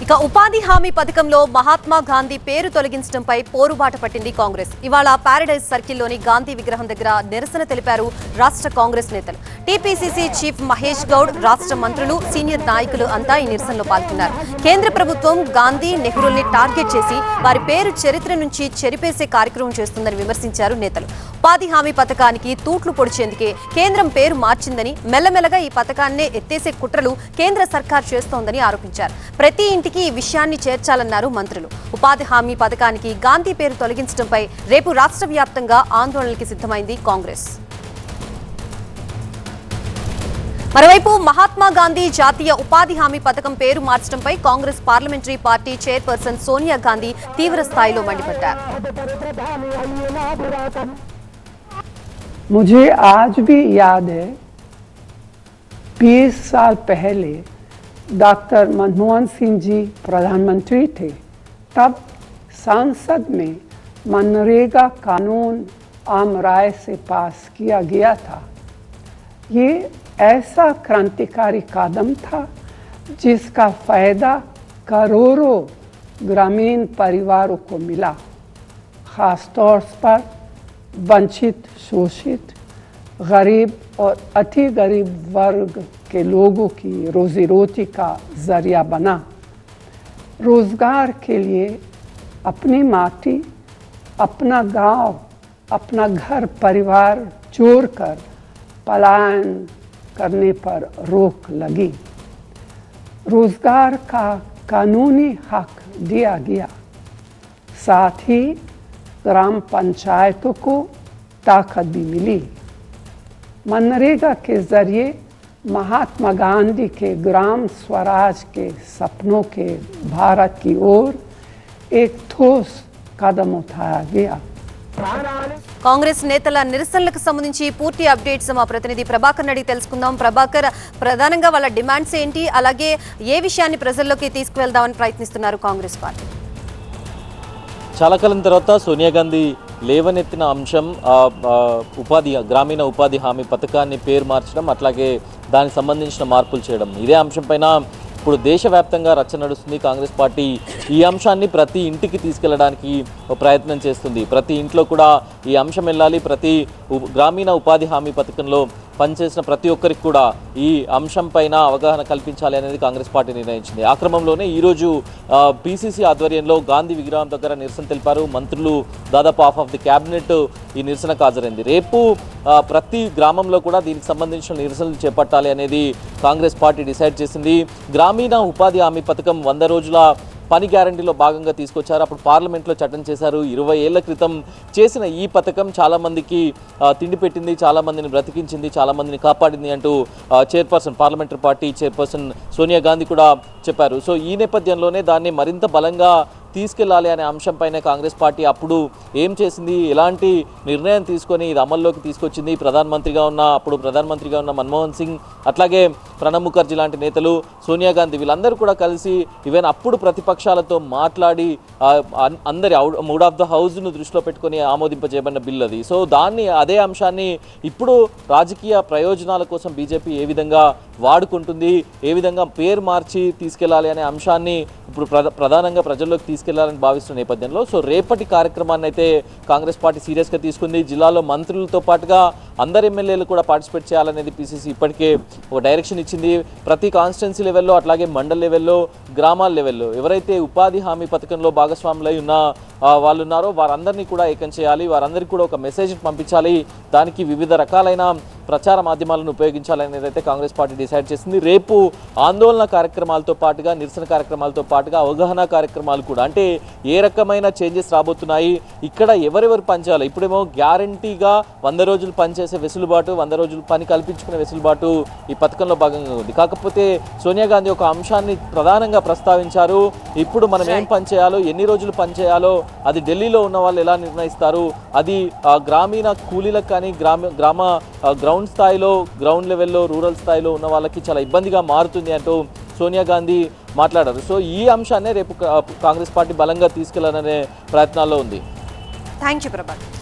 ఇక ఉపాధి హామీ పథకంలో మహాత్మా గాంధీ పేరు తొలగించడంపై పోరుబాట పట్టింది కాంగ్రెస్. ఇవాళ పారడైజ్ సర్కిల్లోని గాంధీ విగ్రహం దగ్గర నిరసన తెలిపారు రాష్ట్ర కాంగ్రెస్ నేతలు. టీపీసీసీ చీఫ్ మహేష్ గౌడ్, రాష్ట్ర మంత్రులు, సీనియర్ నాయకులు అంతా ఈ నిరసనలో పాల్గొన్నారు. కేంద్ర ప్రభుత్వం గాంధీ, నెహ్రూల్ని టార్గెట్ చేసి వారి పేరు చరిత్ర నుంచి చెరిపేసే కార్యక్రమం చేస్తుందని విమర్శించారు నేతలు. ఉపాధి హామీ పథకానికి తూట్లు పొడిచేందుకే కేంద్రం పేరు మార్చిందని, మెల్లమెల్లగా ఈ పథకాన్నే ఎత్తేసే కుట్రలు కేంద్ర సర్కార్ చేస్తోందని ఆరోపించారు. ప్రతి ఇంటికి ఈ విషయాన్ని చేర్చాలన్నారు మంత్రులు. ఉపాధి హామీ పథకానికి గాంధీ పేరు తొలగించడంపై రేపు రాష్ట్ర వ్యాప్తంగా ఆందోళనకి సిద్ధమైంది కాంగ్రెస్. మరోవైపు మహాత్మా గాంధీ జాతీయ ఉపాధి హామీ పథకం పేరు మార్చడంపై Congress parliamentary party chairperson Sonia Gandhi తీవ్ర స్థాయిలో మండిపడ్డారు. मुझे आज भी याद है 20 साल पहले डॉक्टर मनमोहन सिंह जी प्रधानमंत्री थे, तब संसद में मनरेगा कानून आम राय से पास किया गया था। ये ऐसा क्रांतिकारी कदम था जिसका फायदा करोड़ों ग्रामीण परिवारों को मिला। खास तौर पर वंचित, शोषित, गरीब और अति गरीब वर्ग के लोगों की रोजी रोटी का जरिया बना। रोजगार के लिए अपनी माटी, अपना गांव, अपना घर परिवार छोड़कर पलायन करने पर रोक लगी। रोजगार का कानूनी हक दिया गया, साथ ही ग्राम पंचायतों को ताकत भी मिली। मनरेगा के जरिए महात्मा गांधी के ग्राम स्वराज के सपनों के भारत की ओर एक ठोस कदम उठाया गया। కాంగ్రెస్ నేతల నిరసనలకు సంబంధించి పూర్తి అప్డేట్స్ మా ప్రతినిధి ప్రభాకర్ అడిగి తెలుసుకుందాం. ప్రభాకర్, ప్రధానంగా వాళ్ళ డిమాండ్స్ ఏంటి, అలాగే ఏ విషయాన్ని ప్రజల్లోకి తీసుకువెళ్దామని ప్రయత్నిస్తున్నారు కాంగ్రెస్ పార్టీ? చాలా కాలం తర్వాత సోనియా గాంధీ లేవనెత్తిన అంశం గ్రామీణ ఉపాధి హామీ పథకాన్ని పేరు మార్చడం, అట్లాగే దానికి సంబంధించిన మార్పులు చేయడం. ఇదే అంశం పైన ఇప్పుడు దేశవ్యాప్తంగా రచ్చ నడుస్తుంది. కాంగ్రెస్ పార్టీ ఈ అంశాన్ని ప్రతి ఇంటికి తీసుకెళ్లడానికి ప్రయత్నం చేస్తుంది. ప్రతి ఇంట్లో కూడా ఈ అంశం వెళ్ళాలి. ప్రతి గ్రామీణ ఉపాధి హామీ పథకంలో పనిచేసిన ప్రతి ఒక్కరికి కూడా ఈ అంశం పైన అవగాహన కల్పించాలి అనేది కాంగ్రెస్ పార్టీ నిర్ణయించింది. ఆ క్రమంలోనే ఈరోజు పీసీసీ ఆధ్వర్యంలో గాంధీ విగ్రహం దగ్గర నిరసన తెలిపారు. మంత్రులు దాదాపు హాఫ్ ఆఫ్ ది క్యాబినెట్ ఈ నిరసనకు హాజరైంది. రేపు ప్రతి గ్రామంలో కూడా దీనికి సంబంధించిన నిరసనలు చేపట్టాలి అనేది కాంగ్రెస్ పార్టీ డిసైడ్ చేసింది. గ్రామీణ ఉపాధి హామీ పథకం 100 రోజుల పని గ్యారంటీలో భాగంగా తీసుకొచ్చారు. అప్పుడు పార్లమెంట్లో చట్టం చేశారు. 20 ఏళ్ల క్రితం చేసిన ఈ పథకం చాలామందికి తిండి పెట్టింది, చాలామందిని బ్రతికించింది, చాలామందిని కాపాడింది అంటూ parliamentary party chairperson Sonia Gandhi కూడా చెప్పారు. సో ఈ నేపథ్యంలోనే దాన్ని మరింత బలంగా తీసుకెళ్లాలి అనే అంశంపైనే కాంగ్రెస్ పార్టీ అప్పుడు ఏం చేసింది, ఎలాంటి నిర్ణయం తీసుకొని ఇది అమల్లోకి తీసుకొచ్చింది. అప్పుడు ప్రధానమంత్రిగా ఉన్న మన్మోహన్ సింగ్, అట్లాగే ప్రణబ్ ముఖర్జీ లాంటి నేతలు, సోనియా గాంధీ వీళ్ళందరూ కూడా కలిసి ఈవెన్ అప్పుడు ప్రతిపక్షాలతో మాట్లాడి అందరి మూడ్ ఆఫ్ ద హౌస్ను దృష్టిలో పెట్టుకొని ఆమోదింపజేయబడిన బిల్లు అది. సో అదే అంశాన్ని ఇప్పుడు రాజకీయ ప్రయోజనాల కోసం బీజేపీ ఏ విధంగా వాడుకుంటుంది, ఏ విధంగా పేరు మార్చి తీసుకెళ్లాలి అనే అంశాన్ని ఇప్పుడు ప్రధానంగా ప్రజల్లోకి తీసుకెళ్లాలని భావిస్తున్న నేపథ్యంలో సో రేపటి కార్యక్రమాన్ని అయితే కాంగ్రెస్ పార్టీ సీరియస్గా తీసుకుంది. జిల్లాలో మంత్రులతో పాటుగా అందరు ఎమ్మెల్యేలు కూడా పార్టిసిపేట్ చేయాలనేది పీసీసీ ఇప్పటికే ఒక డైరెక్షన్ ఇచ్చింది. ప్రతి కాన్స్టిట్యున్సీ లెవెల్లో, అట్లాగే మండల్ లెవెల్లో, గ్రామాల లెవెల్లో ఎవరైతే ఉపాధి హామీ పథకంలో భాగస్వాములై ఉన్న వాళ్ళు ఉన్నారో వారందరినీ కూడా ఏకం చేయాలి. వారందరికీ కూడా ఒక మెసేజ్ పంపించాలి. దానికి వివిధ రకాలైన ప్రచార మాధ్యమాలను ఉపయోగించాలనేది అయితే కాంగ్రెస్ పార్టీ డిసైడ్ చేసింది. రేపు ఆందోళన కార్యక్రమాలతో పాటుగా, నిరసన కార్యక్రమాలతో పాటుగా అవగాహన కార్యక్రమాలు కూడా, అంటే ఏ రకమైన చేంజెస్ రాబోతున్నాయి, ఇక్కడ ఎవరెవరు పనిచేయాలి. ఇప్పుడేమో గ్యారంటీగా 100 రోజులు పనిచేసే వెసులుబాటు, 100 రోజులు పని కల్పించుకునే వెసులుబాటు ఈ పథకంలో భాగంగా ఉంది. కాకపోతే సోనియా గాంధీ ఒక అంశాన్ని ప్రధానంగా ప్రస్తావించారు. ఇప్పుడు మనం ఏం పని చేయాలో, ఎన్ని రోజులు పని చేయాలో అది ఢిల్లీలో ఉన్న వాళ్ళు ఎలా నిర్ణయిస్తారు, అది గ్రామీణ కూలీలకు కానీ గ్రౌండ్ స్థాయిలో, గ్రౌండ్ లెవెల్లో, రూరల్ స్థాయిలో ఉన్న వాళ్ళకి చాలా ఇబ్బందిగా మారుతుంది అంటూ సోనియా గాంధీ మాట్లాడారు. సో ఈ అంశాన్ని రేపు కాంగ్రెస్ పార్టీ బలంగా తీసుకెళ్లాలనే ప్రయత్నాల్లో ఉంది. Thank you Prabhakar.